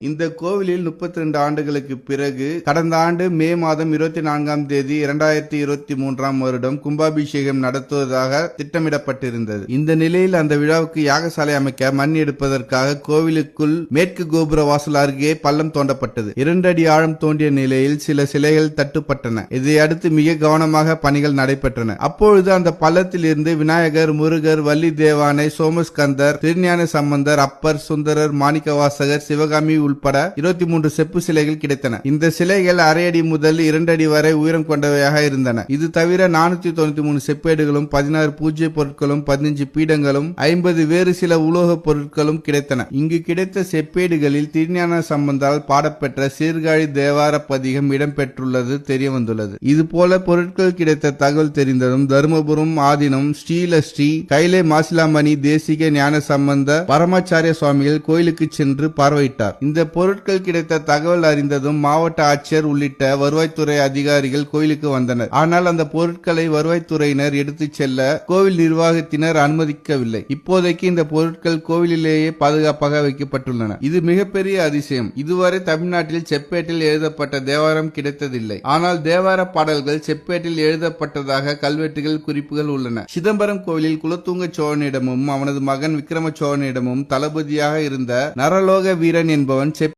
இந்த கோவிலில் 32 ஆண்டுகளுக்கு பிறகு கடந்த ஆண்டு மே மாதம் 24ஆம் தேதி 2023ஆம் வருடம் கும்பாபிஷேகம் நடத்துவதாக திட்டமிடப்பட்டிருந்தது. இந்த நிலையில் அந்த விழாவுக்கு யாகசாலை அமைக்க மண் எடுப்பதற்காக கோவிலுக்குள் மேற்கு கோபுர வாசல் அருகே பள்ளம் தோண்டப்பட்டது. 2 அடி ஆழம் தோண்டிய நிலையில் சில சிலைகள் தட்டுப்பட்டன. இதையடுத்து மிக கவனமாக பணிகள் நடைபெற்றன. அப்பொழுது அந்த பள்ளத்தில் இருந்து விநாயகர், முருகர், வள்ளி தேவானை, சோமஸ்கந்தர், திருஞான சம்பந்தர், அப்பர், சுந்தரர், மாணிக்கவாசகர், சிவகாமி உட்பட 23 செப்பு சிலைகள் கிடைத்தன. இந்த சிலைகள் 1/2 அடி முதல் 2 அடி வரை உயரம் கொண்டவையாக இருந்தன. இது தவிர 493 செப்பேடுகளும், 16 பூஜை பொருட்களும், 15 பீடங்களும், 50 வேறு சில உலோக பொருட்களும் கிடைத்தன. இங்கு கிடைத்த செப்பேடுகளில் திருஞான சம்பந்தரால் பாடப்பெற்ற சீர்காழி தேவார பதிகம் இடம்பெற்றுள்ளது தெரியவந்துள்ளது. இதுபோல பொருட்கள் கிடைத்த தகவல் தெரிந்ததும் தருமபுரம் ஆதீனம் ஸ்ரீலஸ்ரீ கைலே மாசிலாமணி தேசிக ஞான சம்பந்த பரமாச்சாரிய சுவாமிகள் கோயிலுக்கு சென்று பார்வையிட்டார். இந்த பொருட்கள் கிடைத்த தகவல் அறிந்ததும் மாவட்ட ஆட்சியர் உள்ளிட்ட வருவாய்த்துறை அதிகாரிகள் கோயிலுக்கு வந்தனர். ஆனால் அந்த பொருட்களை வருவாய்த்துறையினர் எடுத்துச் செல்ல கோவில் நிர்வாகத்தினர் அனுமதிக்கவில்லை. இப்போதைக்கு இந்த பொருட்கள் கோவிலிலேயே பாதுகாப்பாக வைக்கப்பட்டுள்ளன. இது மிகப்பெரிய அதிசயம். இதுவரை தமிழ்நாட்டில் செப்பேட்டில் எழுதப்பட்ட தேவாரம் கிடைத்ததில்லை. ஆனால் தேவார பாடல்கள் செப்பேட்டில் எழுதப்பட்டதாக கல்வெட்டுகள் குறிப்புகள் உள்ளன. சிதம்பரம் கோவிலில் குலத்துங்க சோழனிடமும் அவனது மகன் விக்ரம சோழனிடமும் தளபதியாக இருந்த நரலோக வீரன் என்பவன்